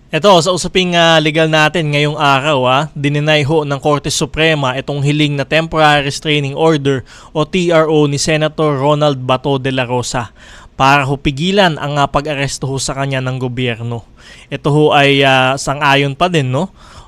Ito, sa usaping legal natin ngayong araw, dininay ho ng Korte Suprema itong hiling na Temporary Restraining Order o TRO ni Senator Ronald Bato de la Rosa para ho pigilan ang pag-aresto ho sa kanya ng gobyerno. Ito ho ay sang-ayon pa din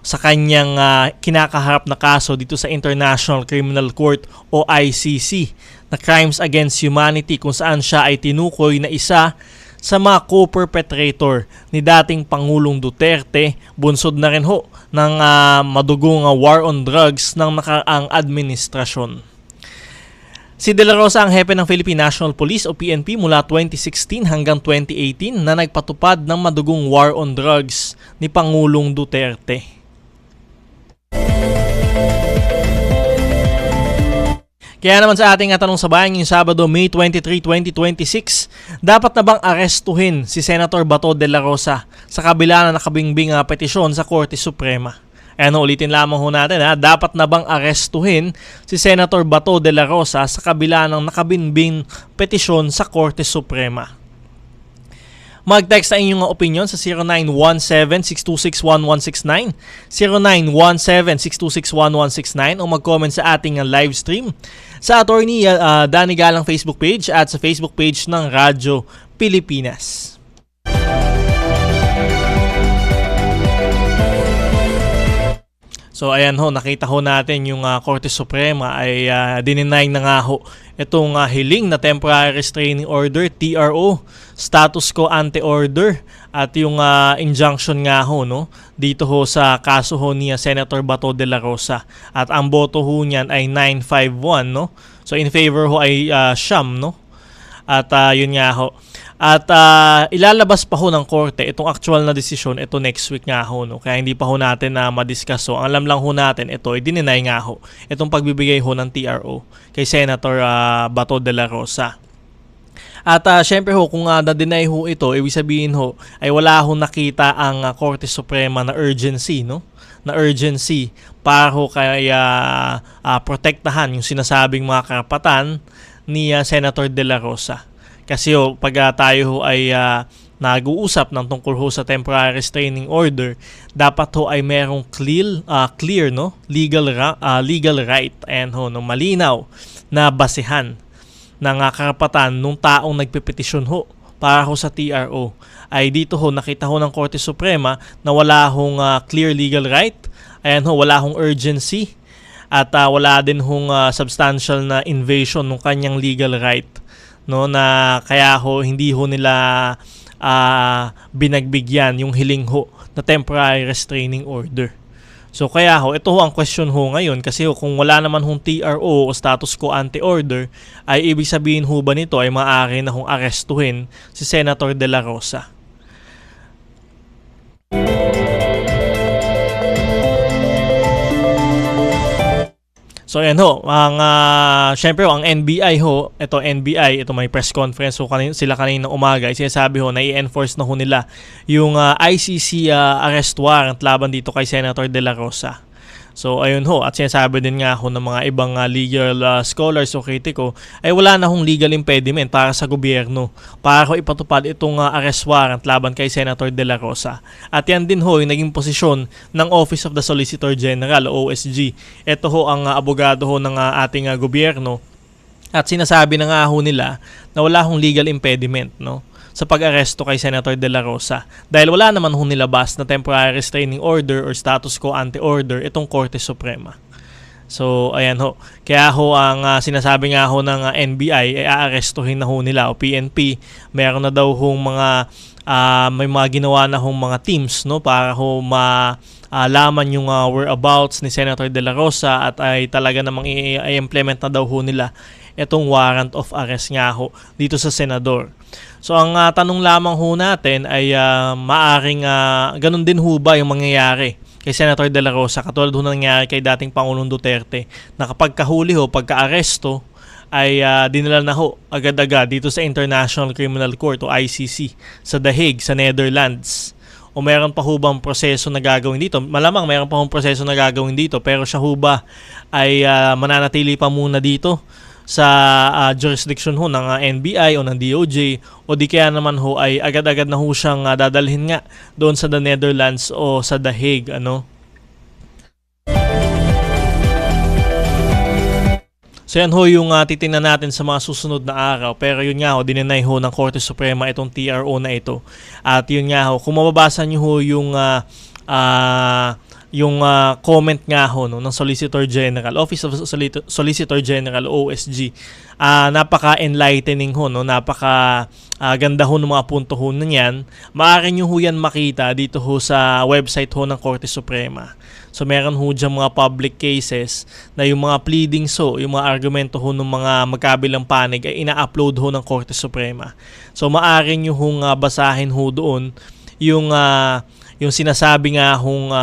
sa kanyang kinakaharap na kaso dito sa International Criminal Court o ICC na Crimes Against Humanity, kung saan siya ay tinukoy na isa sa mga co-perpetrator ni dating Pangulong Duterte, bunsod na rin ho ng madugong war on drugs ng nakaraang administrasyon. Si De La Rosa ang hepe ng Philippine National Police o PNP mula 2016 hanggang 2018 na nagpatupad ng madugong war on drugs ni Pangulong Duterte. Kaya naman sa ating tanong sa bayan ngayong Sabado, May 23, 2026, dapat na bang arestuhin si Senator Bato de la Rosa sa kabila na nakabingbing petisyon sa Korte Suprema? Ulitin lamang ho natin, dapat na bang arestuhin si Senator Bato de la Rosa sa kabila ng nakabingbing petisyon sa Korte Suprema? Mag-text na inyong opinion sa 0917-626-1169, 0917-626-1169 o mag-comment sa ating live stream sa Attorney Danny Galang Facebook page at sa Facebook page ng Radyo Pilipinas. So ayan ho, nakita ho natin yung Korte Suprema ay dininay na nga ho itong hiling na Temporary Restraining Order, TRO, status quo ante order, at yung injunction nga ho dito ho sa kaso ho ni Senator Bato de la Rosa. At ang boto ho niyan ay 951 So in favor ho ay siyam At yun nga ho. At ilalabas pa ho ng korte itong actual na desisyon ito next week nga ho. Kaya hindi pa ho natin ma-discuss. So, ang alam lang ho natin ito ay dininay nga ho itong pagbibigay ho ng TRO kay Senator Bato de la Rosa. At syempre ho, kung na-deny ho ito, ibig sabihin ho ay wala ho nakita ang Korte Suprema na urgency, na urgency para ho kaya protektahan yung sinasabing mga karapatan ni Senator de la Rosa. Kasi pag tayo ho ay nag-uusap ng tungkol ho sa temporary restraining order, dapat ho ay merong clear legal right and malinaw na basehan ng karapatan ng taong nagpepetisyon ho para ho sa TRO. Ay dito ho nakita ho ng Korte Suprema na wala hong clear legal right, wala hong urgency, at wala din hong substantial na invasion ng kanyang legal right, na kaya ho hindi ho nila binagbigyan yung hiling ho na temporary restraining order. So kaya ho, ito ho ang question ho ngayon, kasi kung wala naman hong TRO o status quo ante order, ay ibig sabihin ho ba nito ay maaari na hong arestuhin si Senator de la Rosa? So yan ho, syempre ang NBI ho, ito may press conference ho sila kanina umaga, sinasabi ho na i-enforce na ho nila yung ICC arrest warrant laban dito kay Senator de la Rosa. So ayun ho, at sinasabi din nga ho ng mga ibang legal scholars o kritiko ay wala na hong legal impediment para sa gobyerno para ho ipatupad itong arrest warrant laban kay Senator de la Rosa. At yan din ho yung naging posisyon ng Office of the Solicitor General o OSG. Ito ho ang abogado ho ng ating gobyerno, at sinasabi na nga ho nila na wala hong legal impediment sa pag-aresto kay Senator de la Rosa dahil wala naman ho nilabas na temporary restraining order or status quo ante order itong Korte Suprema. So ayan ho, kaya ho ang sinasabi nga ho ng NBI ay aarestuhin na ho nila o PNP. Meron na daw hong may mga ginawa na hong mga teams para ho malaman yung whereabouts ni Senator de la Rosa, at ay talaga namang i-implement na daw ho nila itong warrant of arrest nga ho dito sa senador. So ang tanong lamang ho natin ay maaring ganun din ho ba yung mangyayari kay Senator de la Rosa katulad ho nangyari kay dating Pangulong Duterte, na kapag kahuli ho, pagka-aresto ay dinala na ho agad-agad dito sa International Criminal Court o ICC sa The Hague sa Netherlands. O meron pa ho bang proseso na gagawin dito? Malamang meron pa hong proseso na gagawin dito, pero siya ho ba ay mananatili pa muna dito sa jurisdiction ho ng NBI o ng DOJ, o di kaya naman ho ay agad-agad na ho siyang dadalhin nga doon sa the Netherlands o sa The Hague, ano. So yan ho yung titingnan natin sa mga susunod na araw. Pero yun nga ho, dininay ho ng Korte Suprema itong TRO na ito. At yun nga ho, kung mababasa nyo ho yung comment nga ho, no, ng Solicitor General, Office of Solicitor General, OSG, napaka-enlightening ho, no, ganda ho ng mga punto ho na yan. Maaari nyo ho yan makita dito ho sa website ho ng Korte Suprema. So meron ho dyan mga public cases na yung mga pleadings ho, yung mga argumento ho ng mga magkabilang panig ay ina-upload ho ng Korte Suprema. So maaari nyo hong basahin ho doon yung sinasabi nga hong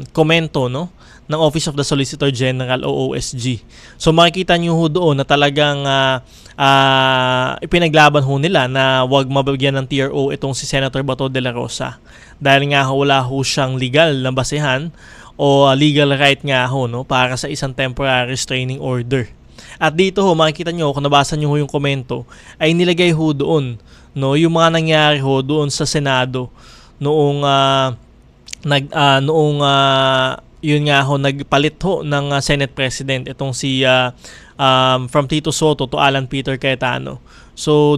komento, no, ng Office of the Solicitor General o OSG. So makikita nyo ho doon na talagang ipinaglaban ho nila na wag mabigyan ng TRO itong si Senator Bato de la Rosa. Dahil nga wala ho siyang legal na basehan o legal right nga ho, no, para sa isang temporary restraining order. At dito ho, makikita nyo, kung nabasa nyo ho yung komento, ay nilagay ho doon, no, yung mga nangyari ho doon sa Senado noong yun nga ho, nagpalit ho ng Senate President itong si from Tito Soto to Alan Peter Cayetano. So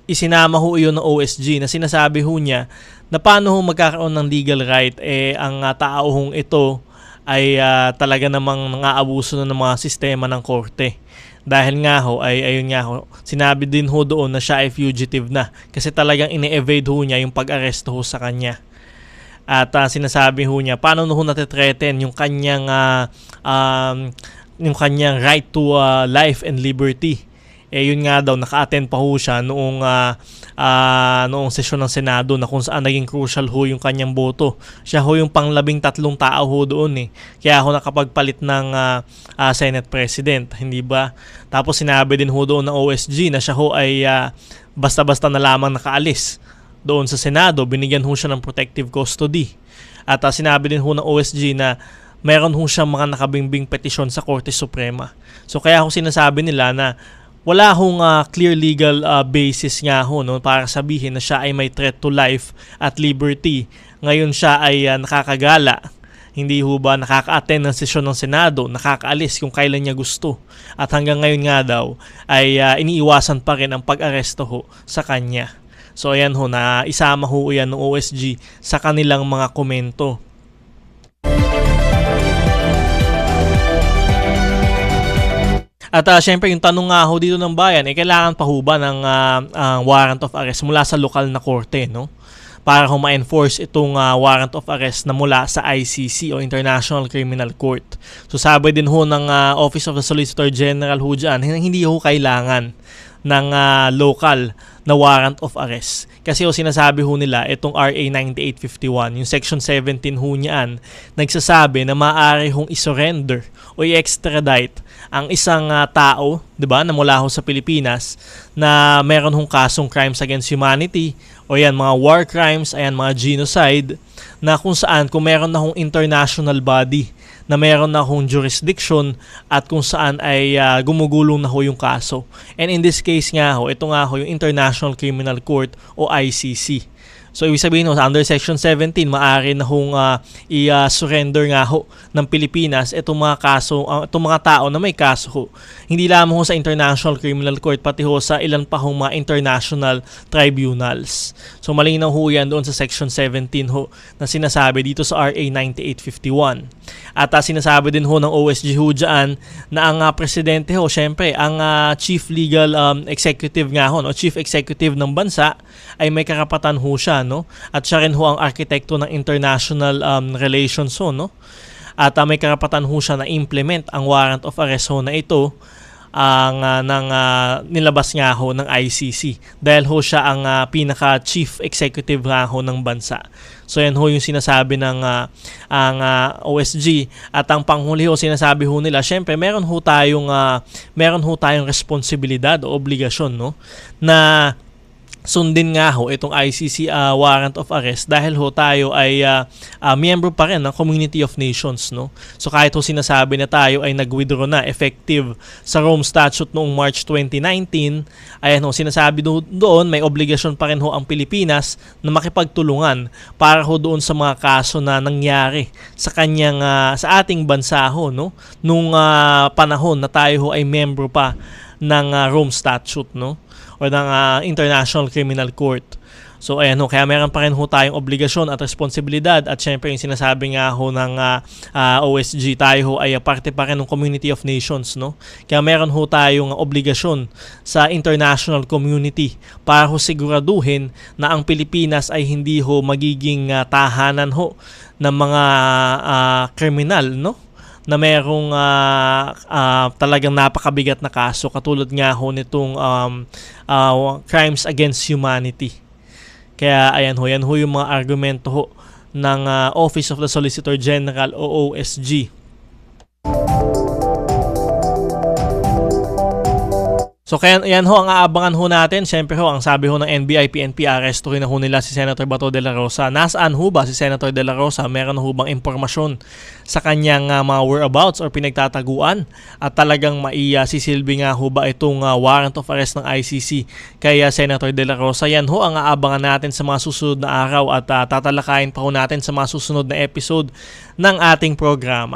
isinama ho yun ng OSG na sinasabi ho niya na paano ho magkakaroon ng legal right ang tao hong ito ay talaga namang nang-aabuso na ng mga sistema ng korte. Dahil nga ho ay ayun nga ho, sinabi din ho doon na siya ay fugitive na kasi talagang ine-evade ho niya yung pag-aresto ho sa kanya. At sinasabi ho niya paano ho natitreten yung kanyang right to life and liberty. Yun nga daw, naka-attend pa ho siya noong sesyon ng Senado na kung saan naging crucial ho yung kanyang boto. Siya ho yung pang-13 tao ho doon Kaya ho nakapagpalit ng Senate President, hindi ba? Tapos sinabi din ho doon ng OSG na siya ho ay basta-basta na lamang nakaalis doon sa Senado. Binigyan ho siya ng protective custody. At sinabi din ho ng OSG na meron ho siyang mga nakabingbing petisyon sa Korte Suprema. So kaya ho sinasabi nila na wala hong clear legal basis nga ho, no, para sabihin na siya ay may threat to life at liberty. Ngayon siya ay nakakagala, hindi ho ba nakaka-attend ng sesyon ng Senado, nakakaalis kung kailan niya gusto. At hanggang ngayon nga daw ay iniiwasan pa rin ang pag-aresto ho sa kanya. So ayan ho, na isama ho yan ng OSG sa kanilang mga komento. At syempre yung tanong nga ho dito ng bayan, kailangan pa ho ba ng warrant of arrest mula sa lokal na korte, no? Para ho ma-enforce itong warrant of arrest na mula sa ICC o International Criminal Court. So sabi din ho ng Office of the Solicitor General ho dyan, hindi ho kailangan ng local na warrant of arrest. Kasi ho sinasabi ho nila itong RA 9851, yung Section 17 ho niyan, nagsasabi na maaari hong isurrender o i-extradite ang isang tao, 'di ba, na mula ho sa Pilipinas na meron hong kasong crimes against humanity o yan mga war crimes, ayan mga genocide, na kung saan kung meron na hong international body na meron na hong jurisdiction at kung saan ay gumugulong na ho yung kaso. And in this case nga ho, ito nga ho yung International Criminal Court o ICC. So ibig sabihin ho, under Section 17, maaari na hong i-surrender nga ho ng Pilipinas itong mga kaso, itong mga tao na may kaso ho. Hindi lamang ho sa International Criminal Court, pati ho sa ilan pa hong mga international tribunals. So malinaw ho yan doon sa Section 17 ho na sinasabi dito sa RA 9851. At sinasabi din ho ng OSG ho dyan na ang presidente ho, syempre, ang chief legal executive nga ho, no, chief executive ng bansa, ay may karapatan ho siya, no? At siya rin ho ang arkitekto ng international relations ho, no? At may karapatan ho siya na implement ang warrant of arrest ho na ito nilabas nga ho ng ICC dahil ho siya ang pinaka chief executive nga ho ng bansa. So yan ho yung sinasabi ng ang OSG. At ang panghuli ho, sinasabi ho nila, syempre meron ho tayong responsibilidad o obligasyon, no, na sundin nga ho itong ICC warrant of arrest dahil ho tayo ay miyembro pa rin ng Community of Nations, no? So kahit ho sinasabi na tayo ay nag-withdraw na effective sa Rome Statute noong March 2019, ayan ho, sinasabi doon may obligasyon pa rin ho ang Pilipinas na makipagtulungan para ho doon sa mga kaso na nangyari sa kanyang sa ating bansa ho, no? Nung panahon na tayo ho ay miyembro pa ng Rome Statute, no? O ng International Criminal Court. So ayan ho, kaya meron pa rin ho tayong obligasyon at responsibilidad at syempre yung sinasabi nga ho ng OSG, tayo ho ay parte pa rin ng Community of Nations, no? Kaya meron ho tayong obligasyon sa international community para ho siguraduhin na ang Pilipinas ay hindi ho magiging tahanan ho ng mga kriminal, no? Na merong talagang napakabigat na kaso katulad nga ho nitong crimes against humanity. Kaya ayan ho, yan ho yung mga argumento ho ng Office of the Solicitor General o OSG. So kaya yan ho ang aabangan ho natin. Siyempre ho, ang sabi ho ng NBI, PNP, aresto rin na ho nila si Senator Bato de la Rosa. Nasaan ho ba si Senator de la Rosa? Meron ho bang impormasyon sa kanyang mga whereabouts or pinagtataguan? At talagang sisilbi nga ho ba itong warrant of arrest ng ICC kay Senator de la Rosa? Yan ho ang aabangan natin sa mga susunod na araw at tatalakayin pa ho natin sa mga susunod na episode ng ating programa.